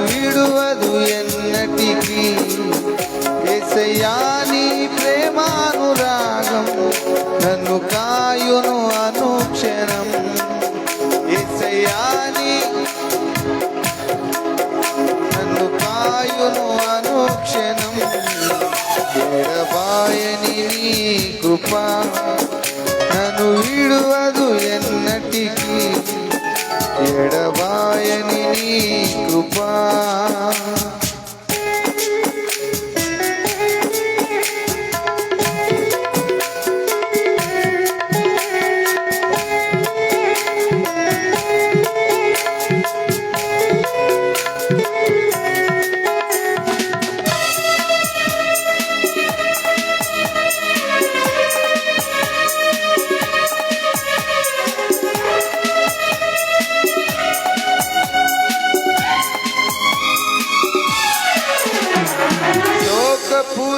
విడువదు ఎన్నటికీ. యేసయ్యా నీ ప్రేమానురాగం నన్ను కాయును అనుక్షణం. యేసయ్యా నన్ను కాయును అనుక్షణం. ఎడబాయని నీ కృప నన్ను విడువదు ఎన్నటికీ. ఎడబాయని నీ కృప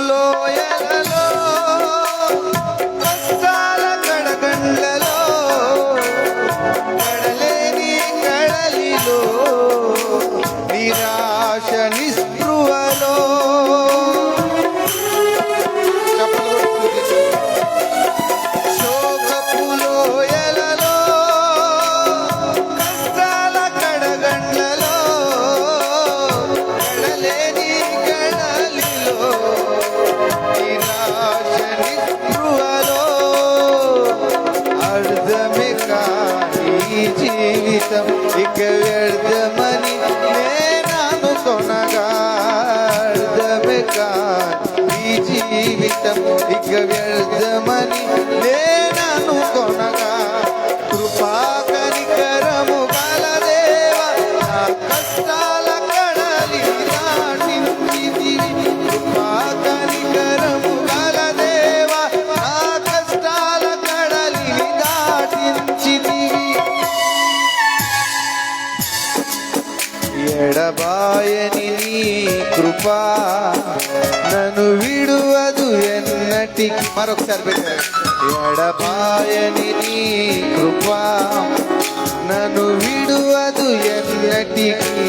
లోయలలో కష్టాల కడగండ్లలో కడలేని కడలిలో నిరాశ నిస్పృహలో శోకపు లోయలలో కష్టాల కడగండ్లలో కడలేని కడలిలో అర్థమే కాని జీవితం ఇక వ్యర్థమని నేననుకొనగా. అర్థమే కాని జీవితం ఇక వ్యర్థమని నేననుకొనగా. కృపా కనికరము గల దేవా నా కష్టాల కడలి దాటించితివి. కృపా కనికరము గల దేవా నా కష్టాల కడలి దాటించితివి. ఎడబాయని నీ కృప నన్ను విడువదు ఎన్నటికి. మరొకసారి పెట్టారు. ఎడబాయని నీ కృప నన్ను విడువదు ఎన్నటికి.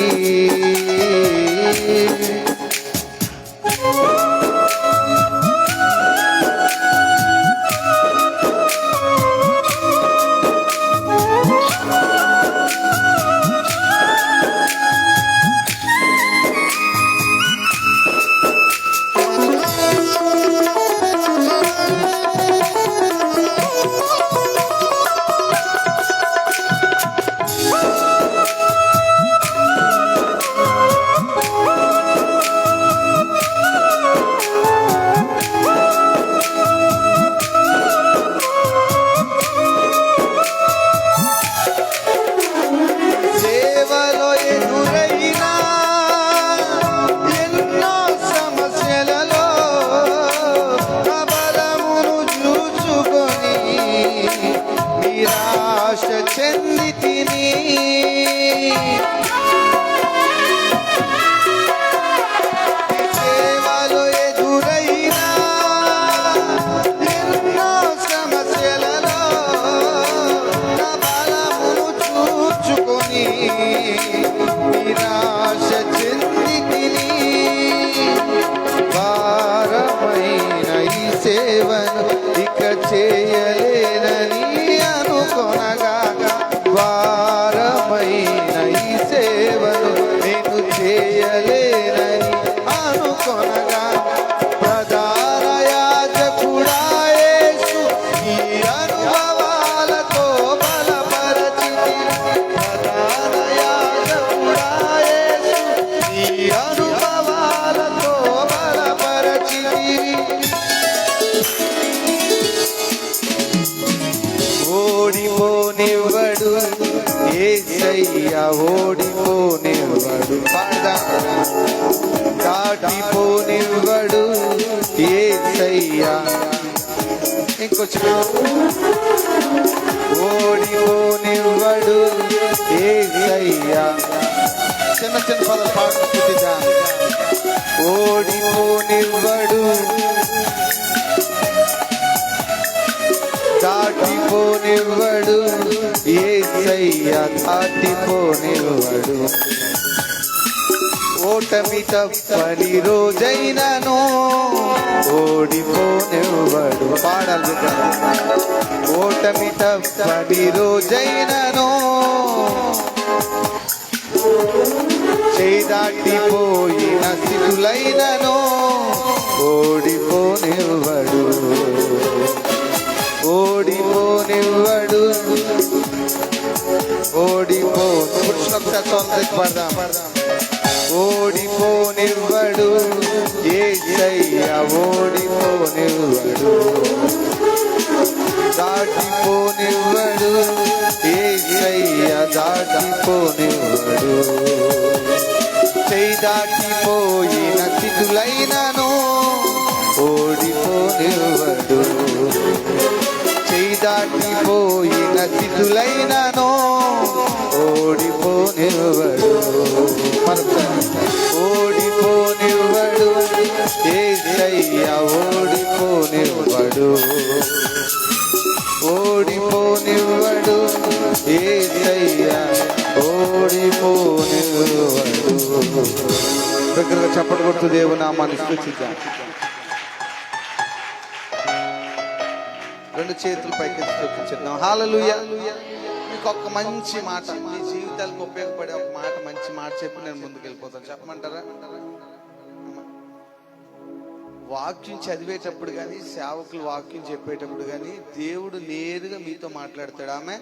చెందితిని సేవలో ఎదురైనా ఎన్నో సమస్యలలో నా బలమును చూచుకొని నిరాశ చెందితిని. భారమైన ఈ సేవను ఇక చేయలేనని అనుకొనగా. భారమైన ఈ సేవను నేను చేయలేనని అనుకొనగా. ప్రధాన యాజకుడా యేసు ఈ అనుభవాలతో బలపరచితివి. ప్రధాన యాజకుడా యేసు ఈ అనుభవాలతో బలపరచితివి. ఓడిపోనివ్వడు యేసయ్యా, ఓడిపోనివ్వడు. దాటిపోనివ్వడు యేసయ్యా. ఇంకొచ్చి ఓడిపోనివ్వడు యేసయ్యా. చిన్న చిన్న పదాలు పాడుతుందా. ఓడిపోనివ్వడు దాటిపోనివ్వడు యేసయ్యా, దాటిపోనివ్వడు. ఓటమి తప్పని రోజైనను ఓడిపోనివ్వడు. పాడాలి బిడ్డ. ఓటమి తప్పని రోజైనను చేయి దాటిపోయిన స్థితులైనను ఓడిపోనివ్వడు. ఓడిపోనివ్వడు. పడదాం. ఓడిపోనివ్వడు యేసయ్య, ఓడిపోనివ్వడు. దాటిపోనివ్వడు యేసయ్య, దాటిపోనివ్వడు. చేయి దాటిపోయిన స్థితులైనను ఓడిపోనివ్వడు. చేయి దాటిపోయిన స్థితులైనను ఓడిపోనివ్వడు. ఓడిపోనివ్వడు యేసయ్య, ఓడిపోనివ్వడు. ఓడిపోనివ్వడు యేసయ్య, ఓడిపోనివ్వడు. దగ్గరగా చప్పట్లు కొడుతూ దేవుని నామాన్ని స్తుతిద్దాం. రెండు చేతులు పైకి స్తుతిద్దాం. హల్లెలూయా. మీకు ఒక మంచి మాట, మీ జీవితాలకు ఉపయోగపడే ఒక మాట, మంచి మాట చెప్పి నేను ముందుకు వెళ్ళిపోతాను. చెప్పమంటారా? వాక్యం చదివేటప్పుడు కానీ, సేవకులు వాక్యం చెప్పేటప్పుడు కానీ దేవుడు నేరుగా మీతో మాట్లాడతాడు. ఆమె